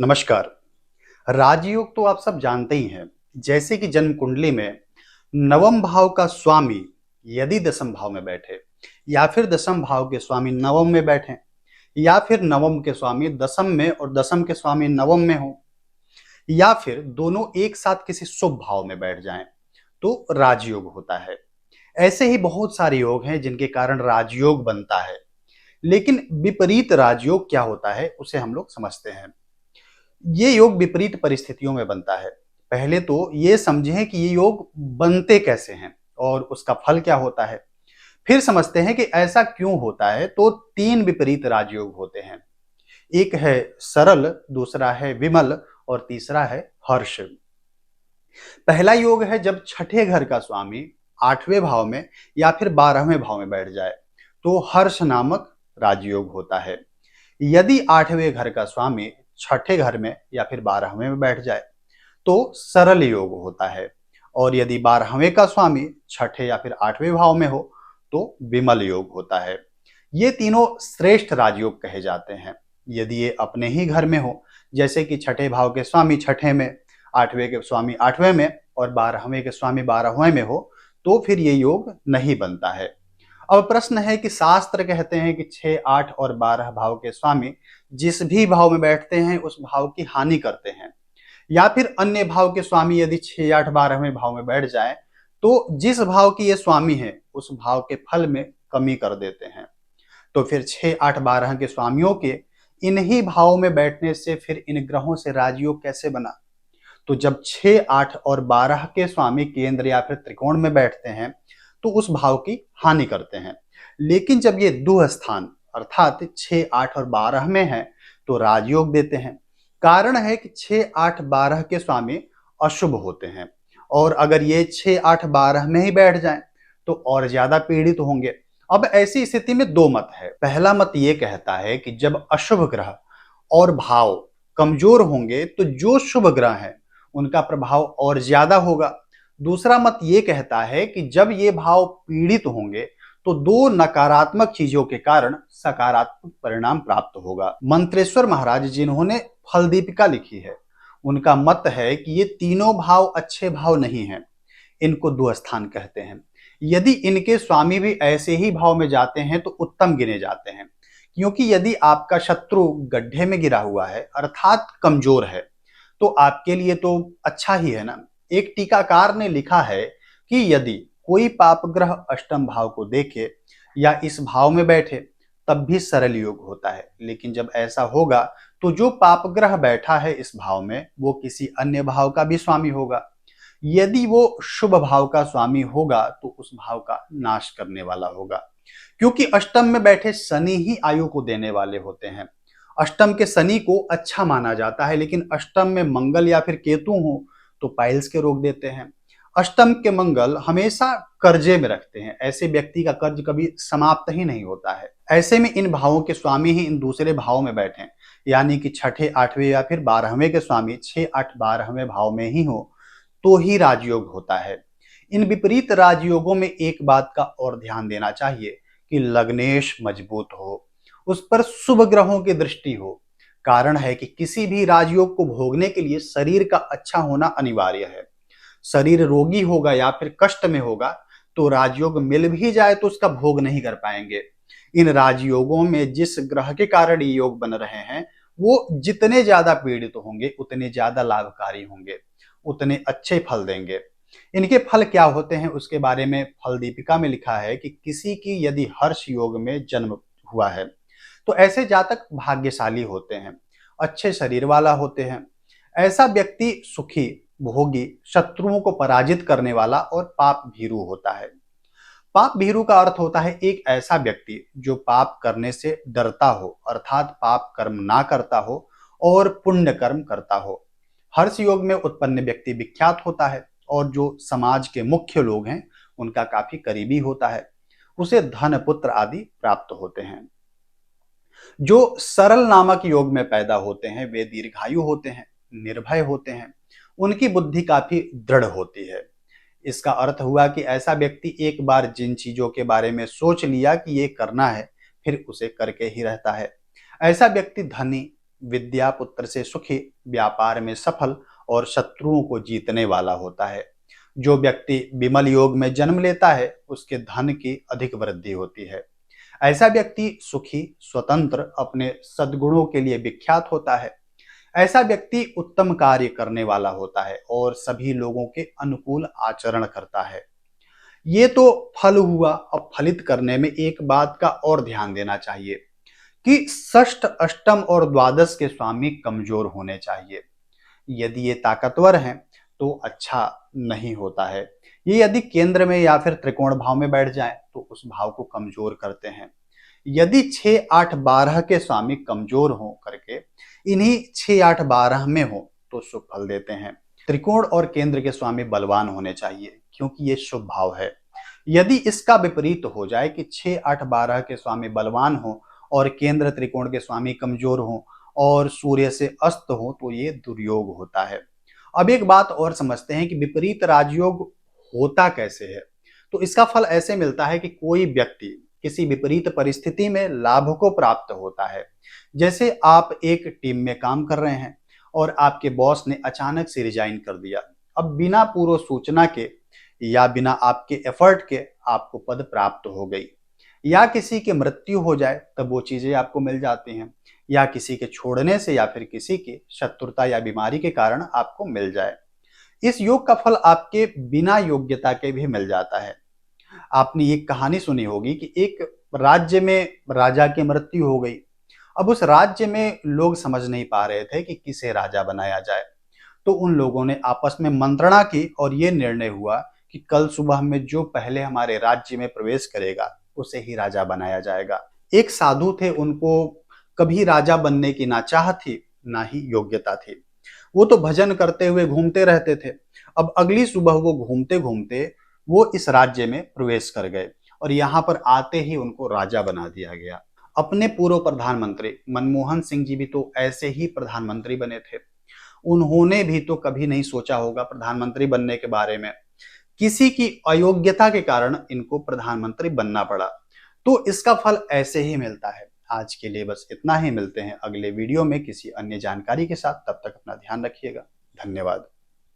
नमस्कार। राजयोग तो आप सब जानते ही हैं। जैसे कि जन्म कुंडली में नवम भाव का स्वामी यदि दसम भाव में बैठे, या फिर दसम भाव के स्वामी नवम में बैठे, या फिर नवम के स्वामी दसम में और दसम के स्वामी नवम में हो, या फिर दोनों एक साथ किसी शुभ भाव में बैठ जाएं, तो राजयोग होता है। ऐसे ही बहुत सारे योग हैं जिनके कारण राजयोग बनता है। लेकिन विपरीत राजयोग क्या होता है उसे हम लोग समझते हैं। ये योग विपरीत परिस्थितियों में बनता है। पहले तो ये समझें कि ये योग बनते कैसे हैं और उसका फल क्या होता है। फिर समझते हैं कि ऐसा क्यों होता है। तो तीन विपरीत राजयोग होते हैं। एक है सरल, दूसरा है विमल और तीसरा है हर्ष। पहला योग है जब छठे घर का स्वामी आठवें भाव में या फिर 12वें भाव में बैठ जाए, तो हर्ष नामक राजयोग होता है। यदि आठवें घर का स्वामी छठे घर में या फिर 12वें में बैठ जाए, तो सरल योग होता है। और यदि 12वें का स्वामी छठे या फिर 8वें भाव में हो, तो विमल योग होता है। ये तीनों श्रेष्ठ राजयोग कहे जाते हैं। यदि ये अपने ही घर में हो, जैसे कि छठे भाव के स्वामी छठे में, आठवें के स्वामी आठवें में और 12वें के स्वामी 12वें में हो, तो फिर ये योग नहीं बनता है। अब प्रश्न है कि शास्त्र कहते हैं कि 6, 8 और 12 भाव के स्वामी जिस भी भाव में बैठते हैं उस भाव की हानि करते हैं, या फिर अन्य भाव के स्वामी यदि 6, 8, 12वें भाव में बैठ जाए, तो जिस भाव की ये स्वामी है उस भाव के फल में कमी कर देते हैं। तो फिर 6, 8, 12 के स्वामियों के इन्हीं भावों में बैठने से फिर इन ग्रहों से राजयोग कैसे बना। तो जब 6, 8 और 12 के स्वामी केंद्र या फिर त्रिकोण में बैठते हैं, तो उस भाव की हानि करते हैं। लेकिन जब ये दुह स्थान अर्थात 6, 8 और 12 में है, तो राजयोग देते हैं। कारण है कि 6, 8, 12 के स्वामी अशुभ होते हैं, और अगर ये 6, 8, 12 में ही बैठ जाएं, तो और ज्यादा पीड़ित होंगे। अब ऐसी स्थिति में दो मत है। पहला मत ये कहता है कि जब अशुभ ग्रह और भाव कमजोर होंगे, तो जो शुभ ग्रह हैं उनका प्रभाव और ज्यादा होगा। दूसरा मत ये कहता है कि जब ये भाव पीड़ित होंगे, तो दो नकारात्मक चीजों के कारण सकारात्मक परिणाम प्राप्त होगा। मंत्रेश्वर महाराज जिन्होंने फल दीपिका लिखी है, उनका मत है कि ये तीनों भाव अच्छे भाव नहीं हैं, इनको दुस्थान कहते हैं। यदि इनके स्वामी भी ऐसे ही भाव में जाते हैं तो उत्तम गिने जाते हैं। क्योंकि यदि आपका शत्रु गड्ढे में गिरा हुआ है अर्थात कमजोर है, तो आपके लिए तो अच्छा ही है ना। एक टीकाकार ने लिखा है कि यदि कोई पाप ग्रह अष्टम भाव को देखे या इस भाव में बैठे, तब भी सरल योग होता है। लेकिन जब ऐसा होगा, तो जो पाप ग्रह बैठा है इस भाव में, वो किसी अन्य भाव का भी स्वामी होगा। यदि वो शुभ भाव का स्वामी होगा, तो उस भाव का नाश करने वाला होगा। क्योंकि अष्टम में बैठे शनि ही आयु को देने वाले होते हैं। अष्टम के शनि को अच्छा माना जाता है, लेकिन अष्टम में मंगल या फिर केतु हो तो पाइल्स के रोग देते हैं। अष्टम के मंगल हमेशा कर्जे में रखते हैं। ऐसे व्यक्ति का कर्ज कभी समाप्त ही नहीं होता है। ऐसे में इन भावों के स्वामी ही इन दूसरे भाव में बैठे, यानी कि छठे, आठवें या फिर 12वें के स्वामी 6, 8, 12वें भाव में ही हो, तो ही राजयोग होता है। इन विपरीत राजयोगों में एक बात का और ध्यान देना चाहिए कि लग्नेश मजबूत हो, उस पर शुभ ग्रहों की दृष्टि हो। कारण है कि किसी भी राजयोग को भोगने के लिए शरीर का अच्छा होना अनिवार्य है। शरीर रोगी होगा या फिर कष्ट में होगा, तो राजयोग मिल भी जाए तो उसका भोग नहीं कर पाएंगे। इन राजयोगों में जिस ग्रह के कारण ये योग बन रहे हैं, वो जितने ज्यादा पीड़ित होंगे उतने ज्यादा लाभकारी होंगे, उतने अच्छे फल देंगे। इनके फल क्या होते हैं उसके बारे में फल दीपिका में लिखा है कि किसी की यदि हर्ष योग में जन्म हुआ है, तो ऐसे जातक भाग्यशाली होते हैं, अच्छे शरीर वाला होते हैं। ऐसा व्यक्ति सुखी, भोगी, शत्रुओं को पराजित करने वाला और पाप भीरु होता है। पाप भीरु का अर्थ होता है एक ऐसा व्यक्ति जो पाप करने से डरता हो, अर्थात पाप कर्म ना करता हो और पुण्य कर्म करता हो। हर्ष योग में उत्पन्न व्यक्ति विख्यात होता है और जो समाज के मुख्य लोग हैं उनका काफी करीबी होता है। उसे धन, पुत्र आदि प्राप्त होते हैं। जो सरल नामक योग में पैदा होते हैं वे दीर्घायु होते हैं, निर्भय होते हैं, उनकी बुद्धि काफी दृढ़ होती है। इसका अर्थ हुआ कि ऐसा व्यक्ति एक बार जिन चीजों के बारे में सोच लिया कि ये करना है, फिर उसे करके ही रहता है। ऐसा व्यक्ति धनी, विद्या पुत्र से सुखी, व्यापार में सफल और शत्रुओं को जीतने वाला होता है। जो व्यक्ति विमल योग में जन्म लेता है उसके धन की अधिक वृद्धि होती है। ऐसा व्यक्ति सुखी, स्वतंत्र, अपने सद्गुणों के लिए विख्यात होता है। ऐसा व्यक्ति उत्तम कार्य करने वाला होता है और सभी लोगों के अनुकूल आचरण करता है। ये तो फल हुआ। अब फलित करने में एक बात का और ध्यान देना चाहिए कि षष्ठ, अष्टम और द्वादश के स्वामी कमजोर होने चाहिए। यदि ये ताकतवर हैं तो अच्छा नहीं होता है। ये यदि केंद्र में या फिर त्रिकोण भाव में बैठ जाएं तो उस भाव को कमजोर करते हैं। यदि 6, 8, 12 के स्वामी कमजोर हो करके इन्हीं 6, 8, 12 में हो तो शुभ फल देते हैं। त्रिकोण और केंद्र के स्वामी बलवान होने चाहिए क्योंकि ये शुभ भाव है। यदि इसका विपरीत हो जाए कि 6, 8, 12 के स्वामी बलवान हो और केंद्र त्रिकोण के स्वामी कमजोर हो और सूर्य से अस्त हो तो ये दुर्योग होता है। अब एक बात और समझते हैं कि विपरीत राजयोग होता कैसे है। तो इसका फल ऐसे मिलता है कि कोई व्यक्ति किसी विपरीत परिस्थिति में लाभ को प्राप्त होता है। जैसे आप एक टीम में काम कर रहे हैं और आपके बॉस ने अचानक से रिजाइन कर दिया। अब बिना पूर्व सूचना के या बिना आपके एफर्ट के आपको पद प्राप्त हो गई, या किसी की मृत्यु हो जाए तब वो चीजें आपको मिल जाती हैं, या किसी के छोड़ने से या फिर किसी की शत्रुता या बीमारी के कारण आपको मिल जाए। इस योग का फल आपके बिना योग्यता के भी मिल जाता है। आपने ये कहानी सुनी होगी कि एक राज्य में राजा की मृत्यु हो गई। अब उस राज्य में लोग समझ नहीं पा रहे थे कि किसे राजा बनाया जाए। तो उन लोगों ने आपस में मंत्रणा की और ये निर्णय हुआ कि कल सुबह में जो पहले हमारे राज्य में प्रवेश करेगा उसे ही राजा बनाया जाएगा। एक साधु थे, उनको कभी राजा बनने की ना चाह थी ना ही योग्यता थी। वो तो भजन करते हुए घूमते रहते थे। अब अगली सुबह वो घूमते घूमते वो इस राज्य में प्रवेश कर गए और यहाँ पर आते ही उनको राजा बना दिया गया। अपने पूर्व प्रधानमंत्री मनमोहन सिंह जी भी तो ऐसे ही प्रधानमंत्री बने थे। उन्होंने भी तो कभी नहीं सोचा होगा प्रधानमंत्री बनने के बारे में। किसी की अयोग्यता के कारण इनको प्रधानमंत्री बनना पड़ा। तो इसका फल ऐसे ही मिलता है। आज के लिए बस इतना ही। मिलते हैं अगले वीडियो में किसी अन्य जानकारी के साथ। तब तक अपना ध्यान रखिएगा। धन्यवाद।